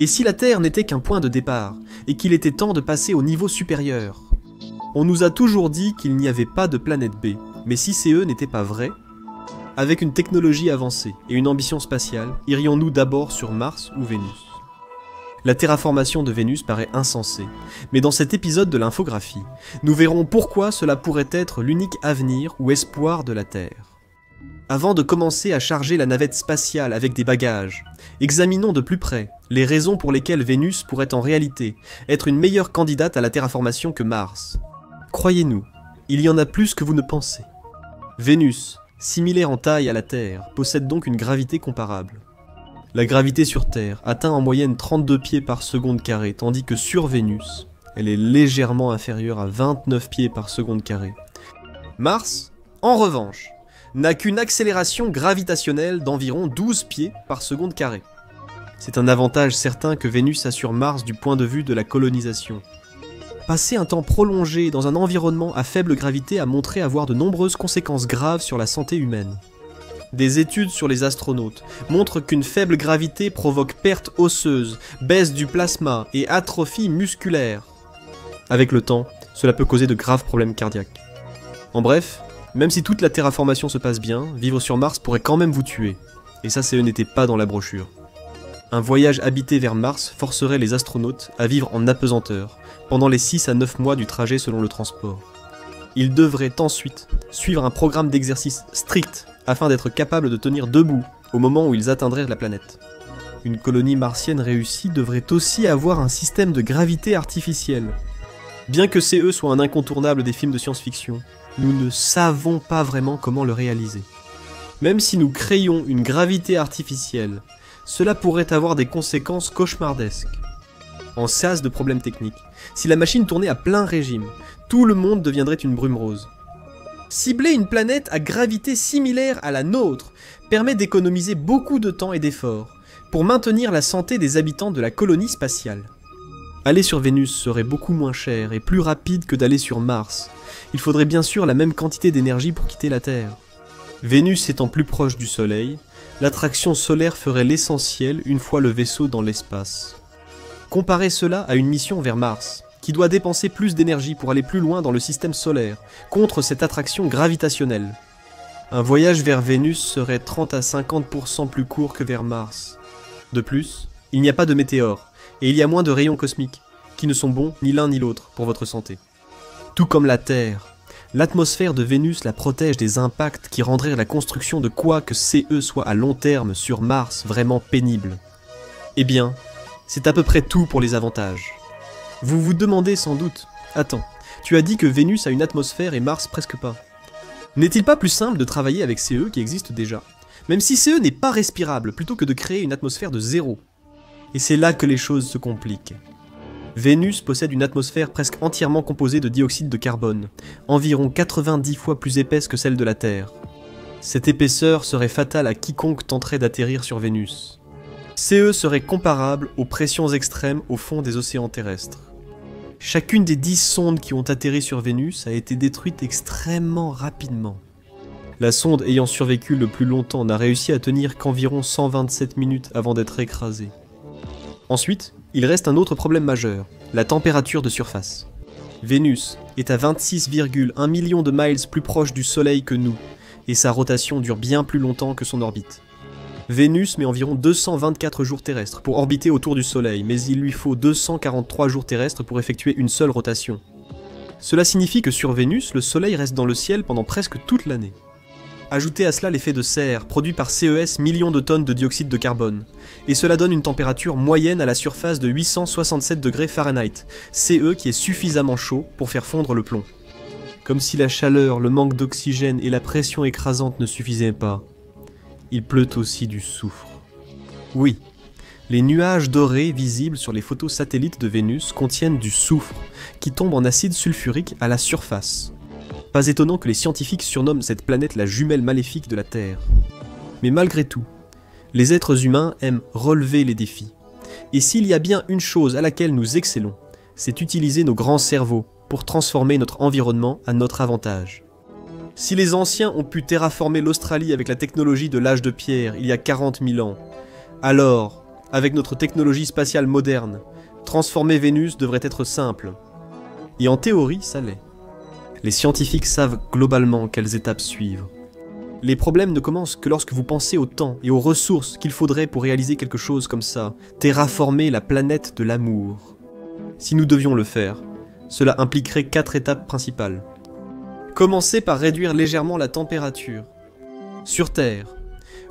Et si la Terre n'était qu'un point de départ, et qu'il était temps de passer au niveau supérieur? On nous a toujours dit qu'il n'y avait pas de planète B, mais si CE n'était pas vrai, avec une technologie avancée et une ambition spatiale, irions-nous d'abord sur Mars ou Vénus? La terraformation de Vénus paraît insensée, mais dans cet épisode de l'infographie, nous verrons pourquoi cela pourrait être l'unique avenir ou espoir de la Terre. Avant de commencer à charger la navette spatiale avec des bagages, examinons de plus près les raisons pour lesquelles Vénus pourrait en réalité être une meilleure candidate à la terraformation que Mars. Croyez-nous, il y en a plus que vous ne pensez. Vénus, similaire en taille à la Terre, possède donc une gravité comparable. La gravité sur Terre atteint en moyenne 32 pieds par seconde carrée, tandis que sur Vénus, elle est légèrement inférieure à 29 pieds par seconde carrée. Mars, en revanche, n'a qu'une accélération gravitationnelle d'environ 12 pieds par seconde carrée. C'est un avantage certain que Vénus a sur Mars du point de vue de la colonisation. Passer un temps prolongé dans un environnement à faible gravité a montré avoir de nombreuses conséquences graves sur la santé humaine. Des études sur les astronautes montrent qu'une faible gravité provoque perte osseuse, baisse du plasma et atrophie musculaire. Avec le temps, cela peut causer de graves problèmes cardiaques. En bref, même si toute la terraformation se passe bien, vivre sur Mars pourrait quand même vous tuer. Et ça, CE n'était pas dans la brochure. Un voyage habité vers Mars forcerait les astronautes à vivre en apesanteur, pendant les 6 à 9 mois du trajet selon le transport. Ils devraient ensuite suivre un programme d'exercice strict afin d'être capables de tenir debout au moment où ils atteindraient la planète. Une colonie martienne réussie devrait aussi avoir un système de gravité artificielle. Bien que CE soit un incontournable des films de science-fiction, nous ne savons pas vraiment comment le réaliser. Même si nous créions une gravité artificielle, cela pourrait avoir des conséquences cauchemardesques. En sas de problèmes techniques, si la machine tournait à plein régime, tout le monde deviendrait une brume rose. Cibler une planète à gravité similaire à la nôtre permet d'économiser beaucoup de temps et d'efforts pour maintenir la santé des habitants de la colonie spatiale. Aller sur Vénus serait beaucoup moins cher et plus rapide que d'aller sur Mars. Il faudrait bien sûr la même quantité d'énergie pour quitter la Terre. Vénus étant plus proche du Soleil, l'attraction solaire ferait l'essentiel une fois le vaisseau dans l'espace. Comparez cela à une mission vers Mars, qui doit dépenser plus d'énergie pour aller plus loin dans le système solaire, contre cette attraction gravitationnelle. Un voyage vers Vénus serait 30 à 50% plus court que vers Mars. De plus, il n'y a pas de météores, et il y a moins de rayons cosmiques, qui ne sont bons ni l'un ni l'autre pour votre santé. Tout comme la Terre, l'atmosphère de Vénus la protège des impacts qui rendraient la construction de quoi que CE soit à long terme sur Mars vraiment pénible. Eh bien, c'est à peu près tout pour les avantages. Vous vous demandez sans doute, attends, tu as dit que Vénus a une atmosphère et Mars presque pas. N'est-il pas plus simple de travailler avec CE qui existe déjà, même si CE n'est pas respirable, plutôt que de créer une atmosphère de zéro? Et c'est là que les choses se compliquent. Vénus possède une atmosphère presque entièrement composée de dioxyde de carbone, environ 90 fois plus épaisse que celle de la Terre. Cette épaisseur serait fatale à quiconque tenterait d'atterrir sur Vénus. CE serait comparable aux pressions extrêmes au fond des océans terrestres. Chacune des 10 sondes qui ont atterri sur Vénus a été détruite extrêmement rapidement. La sonde ayant survécu le plus longtemps n'a réussi à tenir qu'environ 127 minutes avant d'être écrasée. Ensuite, il reste un autre problème majeur, la température de surface. Vénus est à 26,1 millions de miles plus proche du Soleil que nous, et sa rotation dure bien plus longtemps que son orbite. Vénus met environ 224 jours terrestres pour orbiter autour du Soleil, mais il lui faut 243 jours terrestres pour effectuer une seule rotation. Cela signifie que sur Vénus, le Soleil reste dans le ciel pendant presque toute l'année. Ajoutez à cela l'effet de serre, produit par CES millions de tonnes de dioxyde de carbone, et cela donne une température moyenne à la surface de 867 degrés Fahrenheit, CE qui est suffisamment chaud pour faire fondre le plomb. Comme si la chaleur, le manque d'oxygène et la pression écrasante ne suffisaient pas. Il pleut aussi du soufre. Oui, les nuages dorés visibles sur les photos satellites de Vénus contiennent du soufre, qui tombe en acide sulfurique à la surface. Pas étonnant que les scientifiques surnomment cette planète la jumelle maléfique de la Terre. Mais malgré tout, les êtres humains aiment relever les défis. Et s'il y a bien une chose à laquelle nous excellons, c'est utiliser nos grands cerveaux pour transformer notre environnement à notre avantage. Si les anciens ont pu terraformer l'Australie avec la technologie de l'âge de pierre il y a 40 000 ans, alors, Avec notre technologie spatiale moderne, transformer Vénus devrait être simple. Et en théorie, ça l'est. Les scientifiques savent globalement quelles étapes suivre. Les problèmes ne commencent que lorsque vous pensez au temps et aux ressources qu'il faudrait pour réaliser quelque chose comme ça, terraformer la planète de l'amour. Si nous devions le faire, cela impliquerait 4 étapes principales. Commencer par réduire légèrement la température. Sur Terre,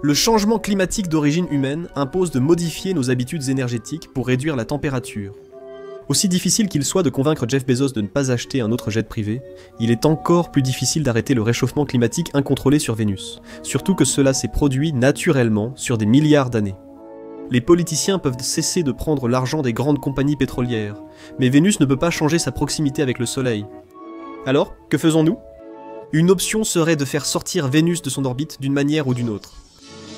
le changement climatique d'origine humaine impose de modifier nos habitudes énergétiques pour réduire la température. Aussi difficile qu'il soit de convaincre Jeff Bezos de ne pas acheter un autre jet privé, il est encore plus difficile d'arrêter le réchauffement climatique incontrôlé sur Vénus, surtout que cela s'est produit naturellement sur des milliards d'années. Les politiciens peuvent cesser de prendre l'argent des grandes compagnies pétrolières, mais Vénus ne peut pas changer sa proximité avec le Soleil. Alors, que faisons-nous ? Une option serait de faire sortir Vénus de son orbite d'une manière ou d'une autre.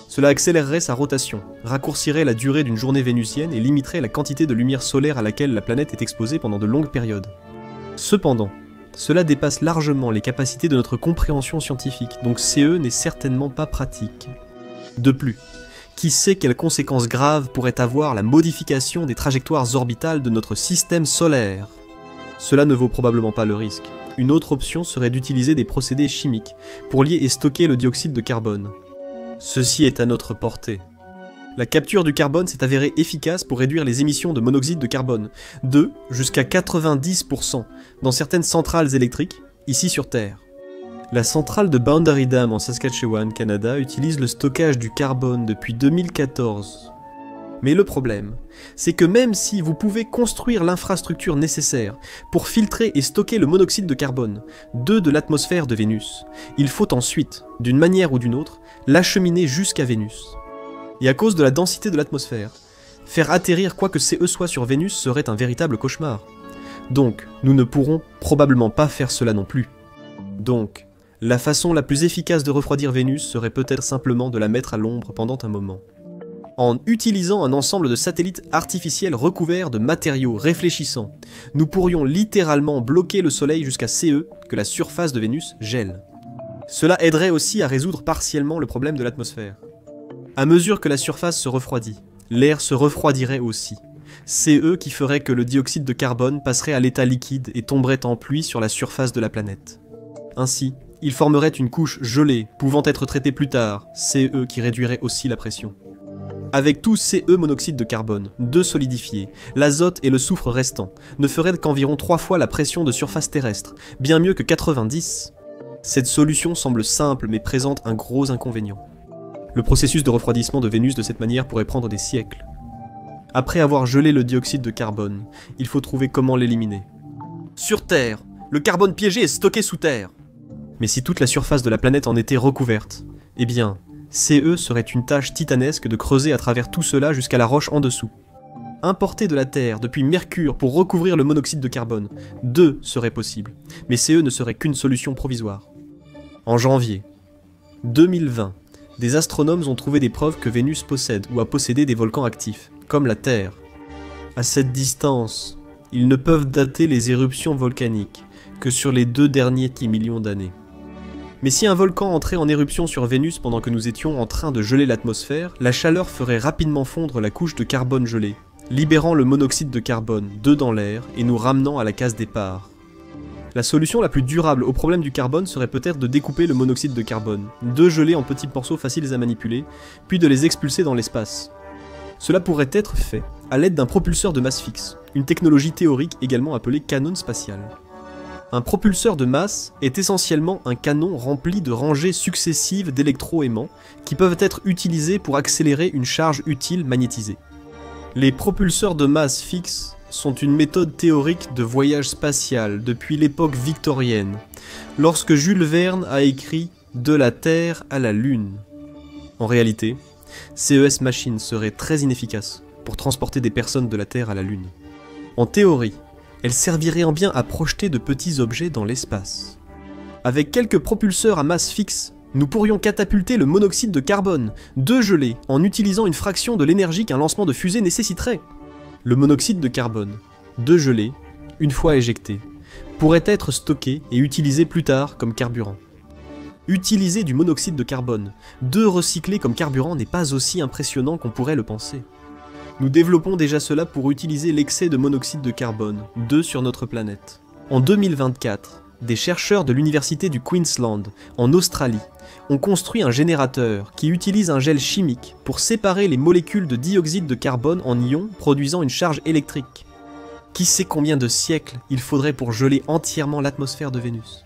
Cela accélérerait sa rotation, raccourcirait la durée d'une journée vénusienne et limiterait la quantité de lumière solaire à laquelle la planète est exposée pendant de longues périodes. Cependant, cela dépasse largement les capacités de notre compréhension scientifique, donc CE n'est certainement pas pratique. De plus, qui sait quelles conséquences graves pourrait avoir la modification des trajectoires orbitales de notre système solaire ? Cela ne vaut probablement pas le risque. Une autre option serait d'utiliser des procédés chimiques pour lier et stocker le dioxyde de carbone. Ceci est à notre portée. La capture du carbone s'est avérée efficace pour réduire les émissions de monoxyde de carbone, de jusqu'à 90% dans certaines centrales électriques, ici sur Terre. La centrale de Boundary Dam en Saskatchewan, Canada, utilise le stockage du carbone depuis 2014. Mais le problème, c'est que même si vous pouvez construire l'infrastructure nécessaire pour filtrer et stocker le monoxyde de carbone de l'atmosphère de Vénus, il faut ensuite, d'une manière ou d'une autre, l'acheminer jusqu'à Vénus. Et à cause de la densité de l'atmosphère, faire atterrir quoi que CE soit sur Vénus serait un véritable cauchemar. Donc, nous ne pourrons probablement pas faire cela non plus. Donc, la façon la plus efficace de refroidir Vénus serait peut-être simplement de la mettre à l'ombre pendant un moment. En utilisant un ensemble de satellites artificiels recouverts de matériaux réfléchissants, nous pourrions littéralement bloquer le Soleil jusqu'à CE que la surface de Vénus gèle. Cela aiderait aussi à résoudre partiellement le problème de l'atmosphère. À mesure que la surface se refroidit, l'air se refroidirait aussi. CE qui ferait que le dioxyde de carbone passerait à l'état liquide et tomberait en pluie sur la surface de la planète. Ainsi, il formerait une couche gelée pouvant être traitée plus tard, CE qui réduirait aussi la pression. Avec tout CE monoxyde de carbone, solidifié, l'azote et le soufre restant ne feraient qu'environ 3 fois la pression de surface terrestre, bien mieux que 90. Cette solution semble simple mais présente un gros inconvénient. Le processus de refroidissement de Vénus de cette manière pourrait prendre des siècles. Après avoir gelé le dioxyde de carbone, il faut trouver comment l'éliminer. Sur Terre, le carbone piégé est stocké sous terre. Mais si toute la surface de la planète en était recouverte, eh bien, CE serait une tâche titanesque de creuser à travers tout cela jusqu'à la roche en dessous. Importer de la Terre depuis Mercure pour recouvrir le monoxyde de carbone, serait possible, mais CE ne serait qu'une solution provisoire. En janvier 2020, des astronomes ont trouvé des preuves que Vénus possède ou a possédé des volcans actifs, comme la Terre. À cette distance, ils ne peuvent dater les éruptions volcaniques que sur les 2 derniers millions d'années. Mais si un volcan entrait en éruption sur Vénus pendant que nous étions en train de geler l'atmosphère, la chaleur ferait rapidement fondre la couche de carbone gelée, libérant le monoxyde de carbone dans l'air et nous ramenant à la case départ. La solution la plus durable au problème du carbone serait peut-être de découper le monoxyde de carbone, de geler en petits morceaux faciles à manipuler, puis de les expulser dans l'espace. Cela pourrait être fait à l'aide d'un propulseur de masse fixe, une technologie théorique également appelée canon spatial. Un propulseur de masse est essentiellement un canon rempli de rangées successives d'électroaimants qui peuvent être utilisés pour accélérer une charge utile magnétisée. Les propulseurs de masse fixe sont une méthode théorique de voyage spatial depuis l'époque victorienne, lorsque Jules Verne a écrit « De la Terre à la Lune ». En réalité, CES Machine serait très inefficace pour transporter des personnes de la Terre à la Lune. En théorie, elle servirait en bien à projeter de petits objets dans l'espace. Avec quelques propulseurs à masse fixe, nous pourrions catapulter le monoxyde de carbone, gelé, en utilisant une fraction de l'énergie qu'un lancement de fusée nécessiterait. Le monoxyde de carbone, gelé, une fois éjecté, pourrait être stocké et utilisé plus tard comme carburant. Utiliser du monoxyde de carbone, recyclé comme carburant n'est pas aussi impressionnant qu'on pourrait le penser. Nous développons déjà cela pour utiliser l'excès de monoxyde de carbone, 2 sur notre planète. En 2024, des chercheurs de l'université du Queensland, en Australie, ont construit un générateur qui utilise un gel chimique pour séparer les molécules de dioxyde de carbone en ions produisant une charge électrique. Qui sait combien de siècles il faudrait pour geler entièrement l'atmosphère de Vénus?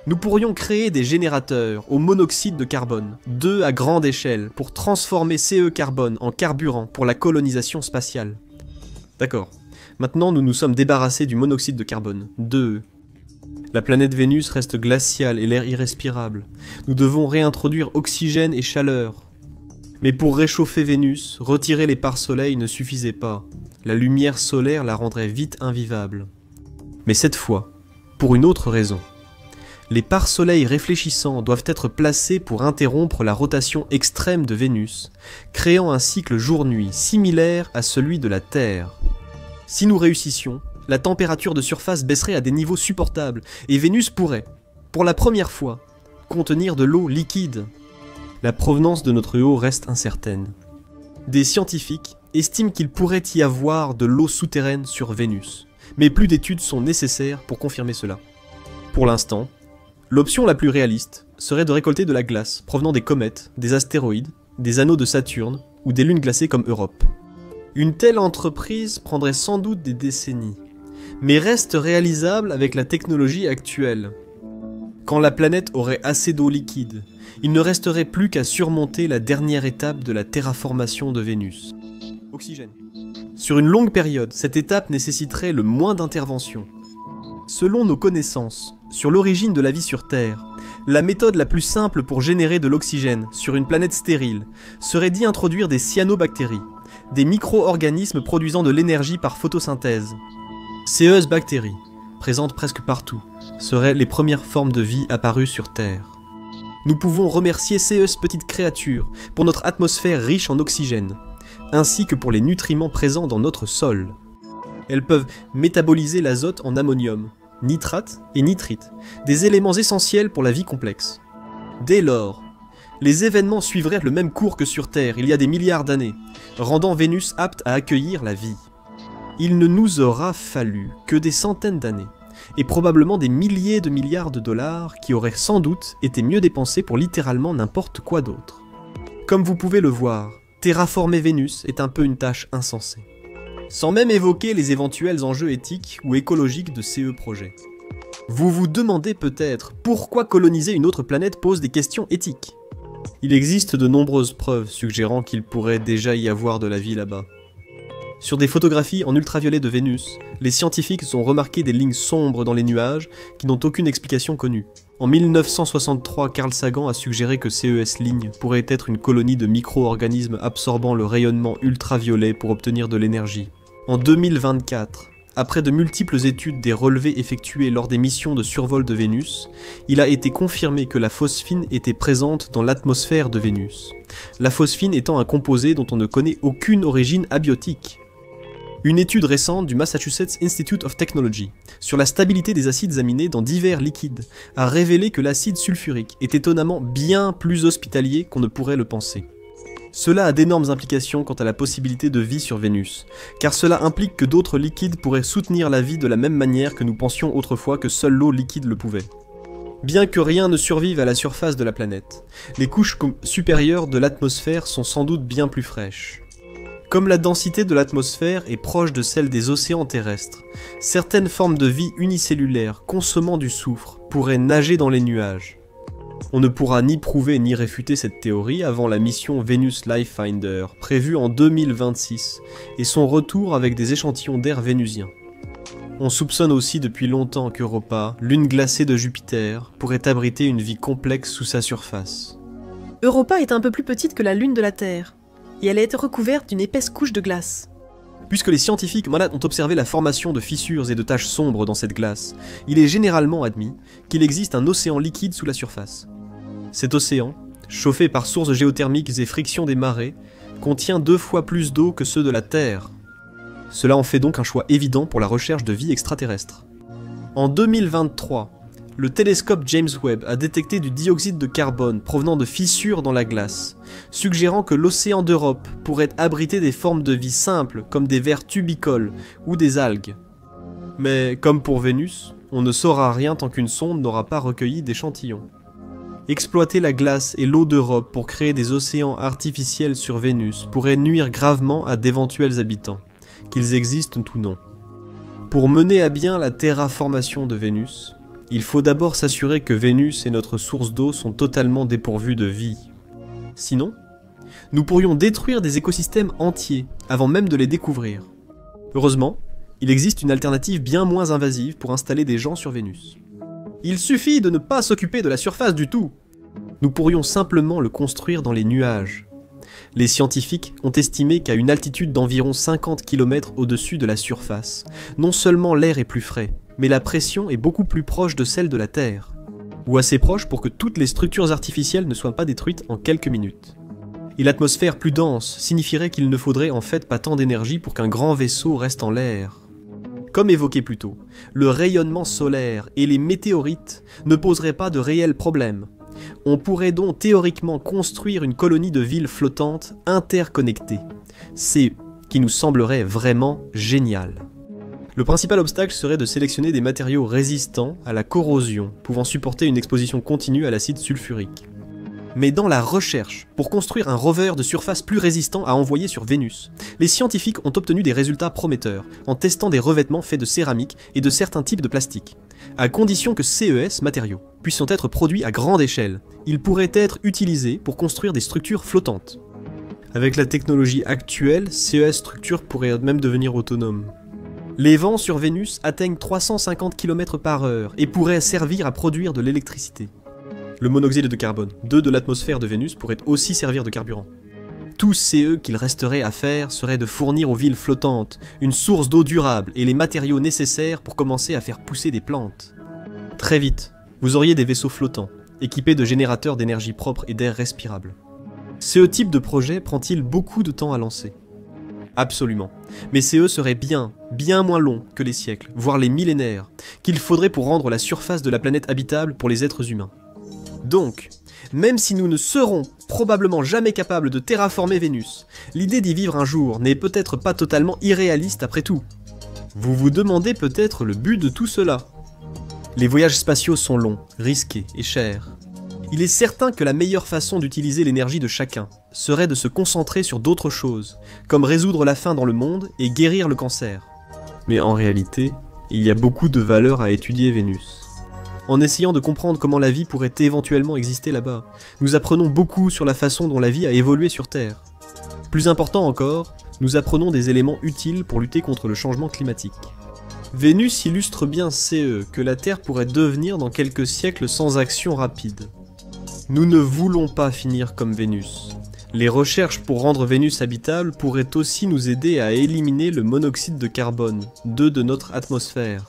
Nous pourrions créer des générateurs au monoxyde de carbone, 2 à grande échelle, pour transformer CE carbone en carburant pour la colonisation spatiale. D'accord. Maintenant, nous nous sommes débarrassés du monoxyde de carbone, 2. La planète Vénus reste glaciale et l'air irrespirable. Nous devons réintroduire oxygène et chaleur. Mais pour réchauffer Vénus, retirer les pare-soleils ne suffisait pas. La lumière solaire la rendrait vite invivable. Mais cette fois, pour une autre raison. Les pare-soleils réfléchissants doivent être placés pour interrompre la rotation extrême de Vénus, créant un cycle jour-nuit similaire à celui de la Terre. Si nous réussissions, la température de surface baisserait à des niveaux supportables, et Vénus pourrait, pour la première fois, contenir de l'eau liquide. La provenance de notre eau reste incertaine. Des scientifiques estiment qu'il pourrait y avoir de l'eau souterraine sur Vénus, mais plus d'études sont nécessaires pour confirmer cela. Pour l'instant, l'option la plus réaliste serait de récolter de la glace provenant des comètes, des astéroïdes, des anneaux de Saturne ou des lunes glacées comme Europe. Une telle entreprise prendrait sans doute des décennies, mais reste réalisable avec la technologie actuelle. Quand la planète aurait assez d'eau liquide, il ne resterait plus qu'à surmonter la dernière étape de la terraformation de Vénus. Oxygène. Sur une longue période, cette étape nécessiterait le moins d'intervention. Selon nos connaissances sur l'origine de la vie sur Terre, la méthode la plus simple pour générer de l'oxygène sur une planète stérile serait d'y introduire des cyanobactéries, des micro-organismes produisant de l'énergie par photosynthèse. Ces bactéries, présentes presque partout, seraient les premières formes de vie apparues sur Terre. Nous pouvons remercier ces petites créatures pour notre atmosphère riche en oxygène, ainsi que pour les nutriments présents dans notre sol. Elles peuvent métaboliser l'azote en ammonium, nitrate et nitrite, des éléments essentiels pour la vie complexe. Dès lors, les événements suivraient le même cours que sur Terre il y a des milliards d'années, rendant Vénus apte à accueillir la vie. Il ne nous aura fallu que des centaines d'années, et probablement des milliers de milliards de dollars qui auraient sans doute été mieux dépensés pour littéralement n'importe quoi d'autre. Comme vous pouvez le voir, terraformer Vénus est un peu une tâche insensée. Sans même évoquer les éventuels enjeux éthiques ou écologiques de ces projets. Vous vous demandez peut-être pourquoi coloniser une autre planète pose des questions éthiques. Il existe de nombreuses preuves suggérant qu'il pourrait déjà y avoir de la vie là-bas. Sur des photographies en ultraviolet de Vénus, les scientifiques ont remarqué des lignes sombres dans les nuages qui n'ont aucune explication connue. En 1963, Carl Sagan a suggéré que ces lignes pourraient être une colonie de micro-organismes absorbant le rayonnement ultraviolet pour obtenir de l'énergie. En 2024, après de multiples études des relevés effectués lors des missions de survol de Vénus, il a été confirmé que la phosphine était présente dans l'atmosphère de Vénus. La phosphine étant un composé dont on ne connaît aucune origine abiotique. Une étude récente du Massachusetts Institute of Technology sur la stabilité des acides aminés dans divers liquides a révélé que l'acide sulfurique est étonnamment bien plus hospitalier qu'on ne pourrait le penser. Cela a d'énormes implications quant à la possibilité de vie sur Vénus, car cela implique que d'autres liquides pourraient soutenir la vie de la même manière que nous pensions autrefois que seule l'eau liquide le pouvait. Bien que rien ne survive à la surface de la planète, les couches supérieures de l'atmosphère sont sans doute bien plus fraîches. Comme la densité de l'atmosphère est proche de celle des océans terrestres, certaines formes de vie unicellulaires consommant du soufre pourraient nager dans les nuages. On ne pourra ni prouver ni réfuter cette théorie avant la mission Venus Lifefinder, prévue en 2026, et son retour avec des échantillons d'air vénusien. On soupçonne aussi depuis longtemps qu'Europa, lune glacée de Jupiter, pourrait abriter une vie complexe sous sa surface. Europa est un peu plus petite que la lune de la Terre, et elle a été recouverte d'une épaisse couche de glace. Puisque les scientifiques malades ont observé la formation de fissures et de taches sombres dans cette glace, il est généralement admis qu'il existe un océan liquide sous la surface. Cet océan, chauffé par sources géothermiques et friction des marées, contient 2 fois plus d'eau que ceux de la Terre. Cela en fait donc un choix évident pour la recherche de vie extraterrestre. En 2023, le télescope James Webb a détecté du dioxyde de carbone provenant de fissures dans la glace, suggérant que l'océan d'Europe pourrait abriter des formes de vie simples comme des vers tubicoles ou des algues. Mais comme pour Vénus, on ne saura rien tant qu'une sonde n'aura pas recueilli d'échantillons. Exploiter la glace et l'eau d'Europe pour créer des océans artificiels sur Vénus pourrait nuire gravement à d'éventuels habitants, qu'ils existent ou non. Pour mener à bien la terraformation de Vénus, il faut d'abord s'assurer que Vénus et notre source d'eau sont totalement dépourvues de vie. Sinon, nous pourrions détruire des écosystèmes entiers avant même de les découvrir. Heureusement, il existe une alternative bien moins invasive pour installer des gens sur Vénus. Il suffit de ne pas s'occuper de la surface du tout. Nous pourrions simplement le construire dans les nuages. Les scientifiques ont estimé qu'à une altitude d'environ 50 km au-dessus de la surface, non seulement l'air est plus frais, mais la pression est beaucoup plus proche de celle de la Terre. Ou assez proche pour que toutes les structures artificielles ne soient pas détruites en quelques minutes. Et l'atmosphère plus dense signifierait qu'il ne faudrait en fait pas tant d'énergie pour qu'un grand vaisseau reste en l'air. Comme évoqué plus tôt, le rayonnement solaire et les météorites ne poseraient pas de réels problèmes. On pourrait donc théoriquement construire une colonie de villes flottantes interconnectées. C'est qui nous semblerait vraiment génial. Le principal obstacle serait de sélectionner des matériaux résistants à la corrosion, pouvant supporter une exposition continue à l'acide sulfurique. Mais dans la recherche, pour construire un rover de surface plus résistant à envoyer sur Vénus, les scientifiques ont obtenu des résultats prometteurs en testant des revêtements faits de céramique et de certains types de plastique. À condition que ces matériaux puissent être produits à grande échelle, ils pourraient être utilisés pour construire des structures flottantes. Avec la technologie actuelle, ces structures pourraient même devenir autonomes. Les vents sur Vénus atteignent 350 km/h et pourraient servir à produire de l'électricité. Le monoxyde de carbone, de l'atmosphère de Vénus, pourrait aussi servir de carburant. Tout qu'il resterait à faire serait de fournir aux villes flottantes une source d'eau durable et les matériaux nécessaires pour commencer à faire pousser des plantes. Très vite, vous auriez des vaisseaux flottants, équipés de générateurs d'énergie propre et d'air respirable. Ce type de projet prend-il beaucoup de temps à lancer? Absolument. Mais serait bien moins long que les siècles, voire les millénaires, qu'il faudrait pour rendre la surface de la planète habitable pour les êtres humains. Donc, même si nous ne serons probablement jamais capables de terraformer Vénus, l'idée d'y vivre un jour n'est peut-être pas totalement irréaliste après tout. Vous vous demandez peut-être le but de tout cela. Les voyages spatiaux sont longs, risqués et chers. Il est certain que la meilleure façon d'utiliser l'énergie de chacun serait de se concentrer sur d'autres choses, comme résoudre la faim dans le monde et guérir le cancer. Mais en réalité, il y a beaucoup de valeurs à étudier Vénus. En essayant de comprendre comment la vie pourrait éventuellement exister là-bas, nous apprenons beaucoup sur la façon dont la vie a évolué sur Terre. Plus important encore, nous apprenons des éléments utiles pour lutter contre le changement climatique. Vénus illustre bien que la Terre pourrait devenir dans quelques siècles sans action rapide. Nous ne voulons pas finir comme Vénus. Les recherches pour rendre Vénus habitable pourraient aussi nous aider à éliminer le monoxyde de carbone, de notre atmosphère.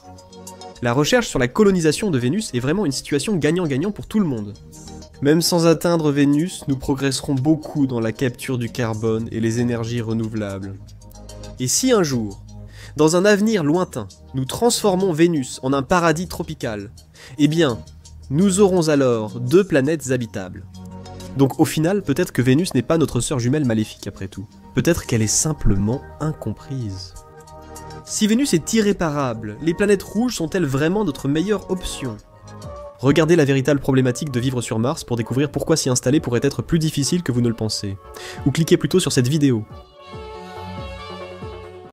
La recherche sur la colonisation de Vénus est vraiment une situation gagnant-gagnant pour tout le monde. Même sans atteindre Vénus, nous progresserons beaucoup dans la capture du carbone et les énergies renouvelables. Et si un jour, dans un avenir lointain, nous transformons Vénus en un paradis tropical, eh bien, nous aurons alors 2 planètes habitables. Donc au final, peut-être que Vénus n'est pas notre sœur jumelle maléfique après tout. Peut-être qu'elle est simplement incomprise. Si Vénus est irréparable, les planètes rouges sont-elles vraiment notre meilleure option? Regardez la véritable problématique de vivre sur Mars pour découvrir pourquoi s'y installer pourrait être plus difficile que vous ne le pensez. Ou cliquez plutôt sur cette vidéo.